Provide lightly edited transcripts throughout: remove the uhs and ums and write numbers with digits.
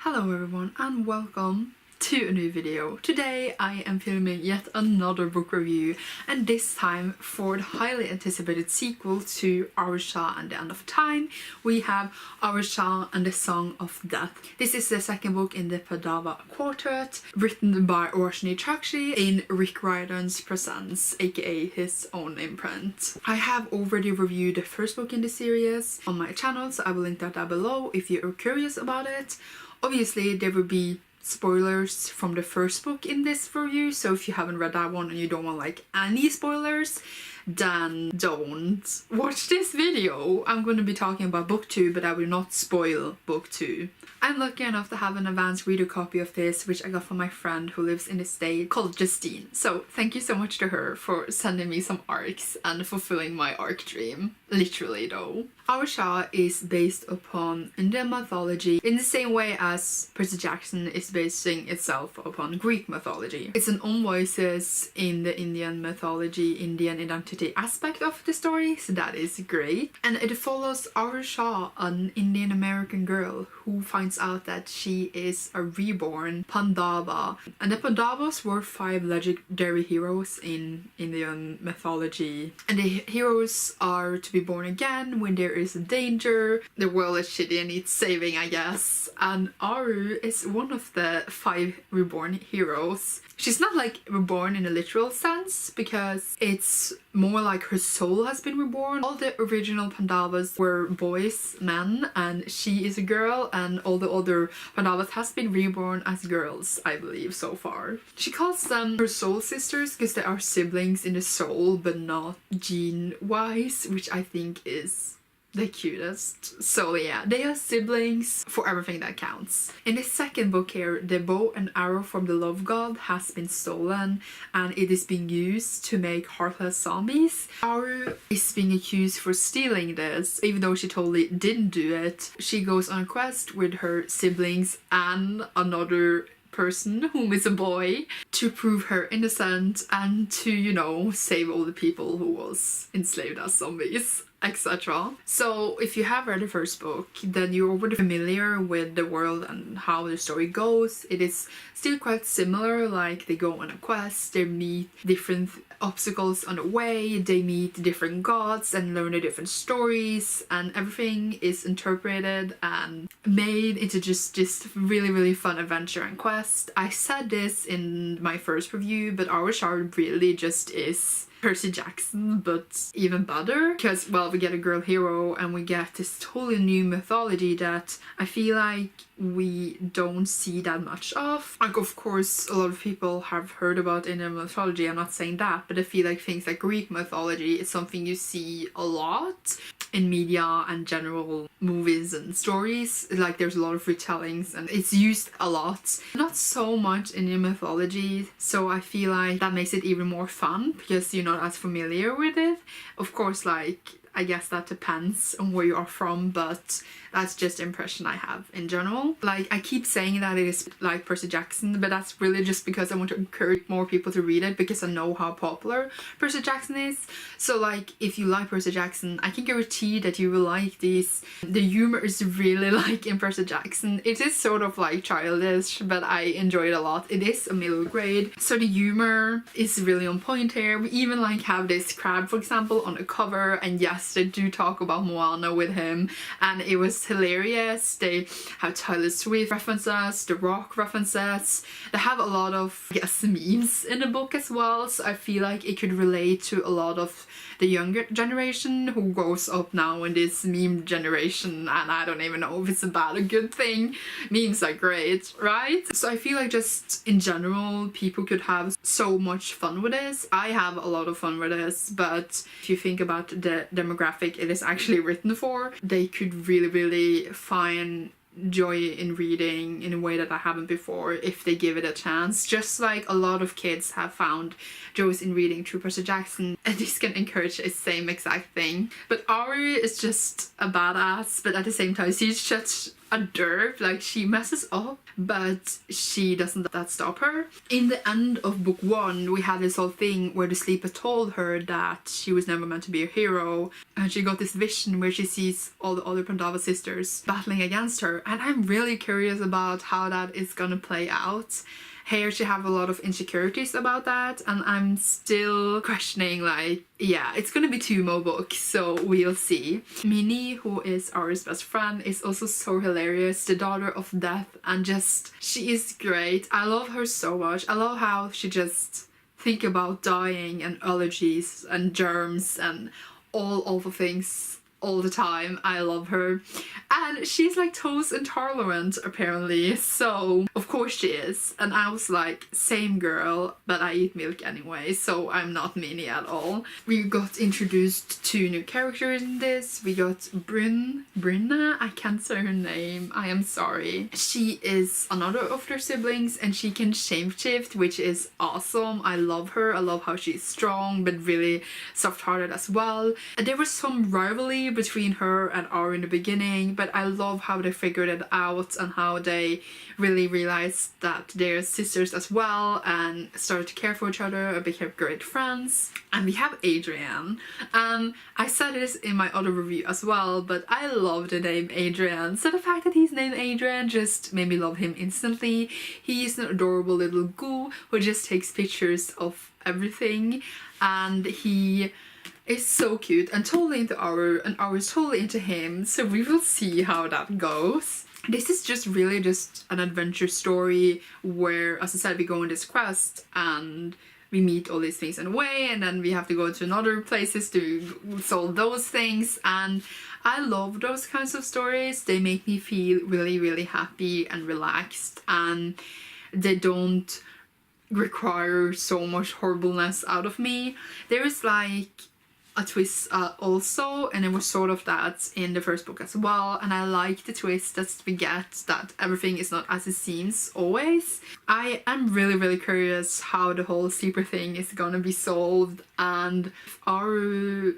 Hello everyone and welcome to a new video. Today I am filming yet another book review, and this time for the highly anticipated sequel to Aru Shah and the End of Time. We have Aru Shah and the Song of Death. This is the second book in the Pandava Quartet, written by Roshani Chokshi in Rick Riordan's Presents, aka his own imprint. I have already reviewed the first book in the series on my channel, so I will link that down below if you are curious about it. Obviously there will be spoilers from the first book in this review, so if you haven't read that one and you don't want like any spoilers, then don't watch this video. I'm going to be talking about book 2, but I will not spoil book 2. I'm lucky enough to have an advanced reader copy of this, which I got from my friend who lives in the state called Justine. So thank you so much to her for sending me some arcs and fulfilling my arc dream. Literally though. Aru Shah is based upon Indian mythology in the same way as Percy Jackson is basing itself upon Greek mythology. It's an own voices in the Indian mythology, Indian identity aspect of the story, so that is great. And it follows Aru Shah, an Indian American girl who finds out that she is a reborn Pandava. And the Pandavas were 5 legendary heroes in Indian mythology. And the heroes are to be born again when there is a danger, the world is shitty and needs saving, I guess. And Aru is one of the 5 reborn heroes. She's not like reborn in a literal sense, because it's more like her soul has been reborn. All the original Pandavas were boys, men, and she is a girl, and all the other Pandavas has been reborn as girls, I believe, so far. She calls them her soul sisters because they are siblings in the soul, but not gene-wise, which I think is the cutest. So yeah, they are siblings for everything that counts. In the second book here, the bow and arrow from the love god has been stolen and it is being used to make heartless zombies. Aru is being accused for stealing this, even though she totally didn't do it. She goes on a quest with her siblings and another person whom is a boy to prove her innocent and to, you know, save all the people who was enslaved as zombies, etc. So if you have read the first book, then you're already familiar with the world and how the story goes. It is still quite similar, like they go on a quest, they meet different obstacles on the way, they meet different gods and learn the different stories, and everything is interpreted and made into just really fun adventure and quest. I said this in my first review, but Aru Shah really just is Percy Jackson, but even better, because, well, we get a girl hero and we get this totally new mythology that I feel like we don't see that much of. Like, of course, a lot of people have heard about Indian mythology, I'm not saying that, but I feel like things like Greek mythology is something you see a lot in media and general movies and stories. Like, there's a lot of retellings and it's used a lot. Not so much Indian mythology, so I feel like that makes it even more fun because you're not as familiar with it. Of course, like, I guess that depends on where you are from, but that's just the impression I have in general. Like, I keep saying that it is like Percy Jackson, but that's really just because I want to encourage more people to read it, because I know how popular Percy Jackson is. So like, if you like Percy Jackson, I can guarantee that you will like these. The humor is really like in Percy Jackson. It is sort of like childish, but I enjoy it a lot. It is a middle grade, so the humor is really on point here. We even like have this crab, for example, on the cover, and yes, they do talk about Moana with him, and it was hilarious. They have Taylor Swift references, The Rock references. They have a lot of, I guess, memes in the book as well, so I feel like it could relate to a lot of the younger generation who grows up now in this meme generation, and I don't even know if it's a bad or good thing. Memes are great, right? So I feel like just in general people could have so much fun with this. I have a lot of fun with this, but if you think about the demographic it is actually written for, they could really find joy in reading in a way that I haven't before if they give it a chance. Just like a lot of kids have found joy in reading through Percy Jackson, and this can encourage the same exact thing. But Aru is just a badass, but at the same time she's such a derp, like she messes up, but she doesn't let that stop her. In the end of book 1, we had this whole thing where the sleeper told her that she was never meant to be a hero, and she got this vision where she sees all the other Pandava sisters battling against her, and I'm really curious about how that is gonna play out. Here she have a lot of insecurities about that, and I'm still questioning, like, yeah, it's gonna be 2 more books, so we'll see. Minnie, who is Aru's best friend, is also so hilarious, the daughter of death, and just, she is great. I love her so much. I love how she just think about dying and allergies and germs and all awful things all the time. I love her. And she's lactose intolerant apparently, so of course she is. And I was like, same girl, but I eat milk anyway, so I'm not Minnie at all. We got introduced to new characters in this. We got Brynna, I can't say her name, I am sorry. She is another of their siblings and she can shapeshift, which is awesome. I love her. I love how she's strong but really soft-hearted as well. And there was some rivalry between her and Aru in the beginning, but I love how they figured it out and how they really realized that they're sisters as well and started to care for each other and became great friends. And we have Adrian. I said this in my other review as well, but I love the name Adrian. So the fact that he's named Adrian just made me love him instantly. He's an adorable little goo who just takes pictures of everything, and he is so cute and totally into Aru, and Aru is totally into him, so we will see how that goes. This is just really just an adventure story where, as I said, we go on this quest and we meet all these things in a way, and then we have to go to another places to solve those things, and I love those kinds of stories. They make me feel really, really happy and relaxed, and they don't require so much horribleness out of me. There is like a twist also, and it was sort of that in the first book as well, and I like the twist that we get, that everything is not as it seems always. I am really, really curious how the whole sleeper thing is gonna be solved, and Aru's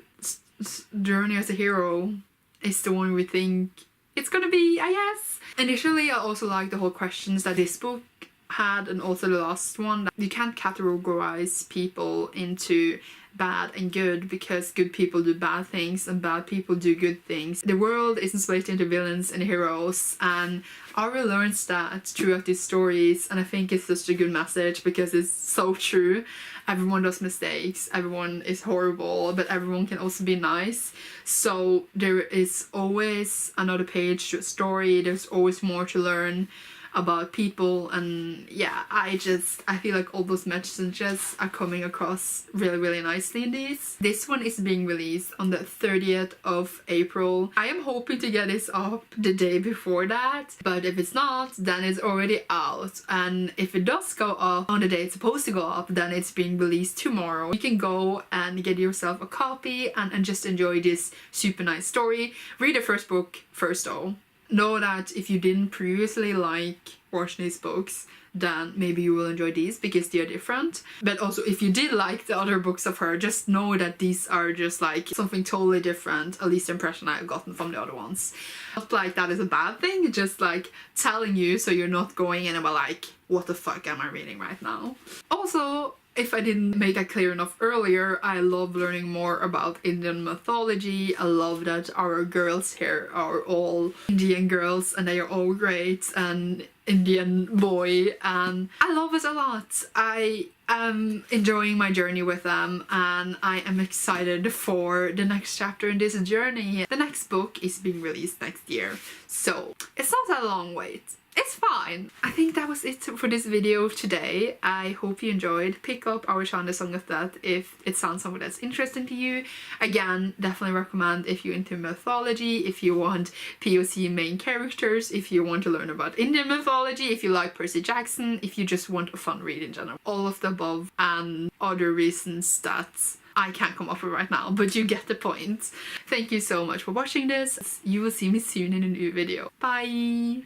journey as a hero is the one we think it's gonna be, I guess. Initially I also like the whole questions that this book had, and also the last one, that you can't categorize people into bad and good, because good people do bad things and bad people do good things. The world isn't split into villains and heroes, and Aru learns that throughout these stories, and I think it's such a good message because it's so true. Everyone does mistakes, everyone is horrible, but everyone can also be nice. So there is always another page to a story, there's always more to learn about people, and yeah, I feel like all those messages are coming across really, really nicely in these. This one is being released on the 30th of April. I am hoping to get this up the day before that, but if it's not, then it's already out. And if it does go up on the day it's supposed to go up, then it's being released tomorrow. You can go and get yourself a copy and just enjoy this super nice story. Read the first book first though. Know that if you didn't previously like Roshani's books, then maybe you will enjoy these because they are different. But also if you did like the other books of her, just know that these are just like something totally different, at least the impression I've gotten from the other ones. Not like that is a bad thing, just like telling you so you're not going in and about like, what the fuck am I reading right now? Also, if I didn't make that clear enough earlier, I love learning more about Indian mythology. I love that our girls here are all Indian girls and they are all great, and Indian boy, and I love it a lot. I am enjoying my journey with them, and I am excited for the next chapter in this journey. The next book is being released next year, so it's not a long wait. It's fine. I think that was it for this video today. I hope you enjoyed. Pick up Aru Shah, The Song of Death if it sounds something that's interesting to you. Again, definitely recommend if you're into mythology, if you want POC main characters, if you want to learn about Indian mythology, if you like Percy Jackson, if you just want a fun read in general. All of the above and other reasons that I can't come up with right now, but you get the point. Thank you so much for watching this. You will see me soon in a new video. Bye!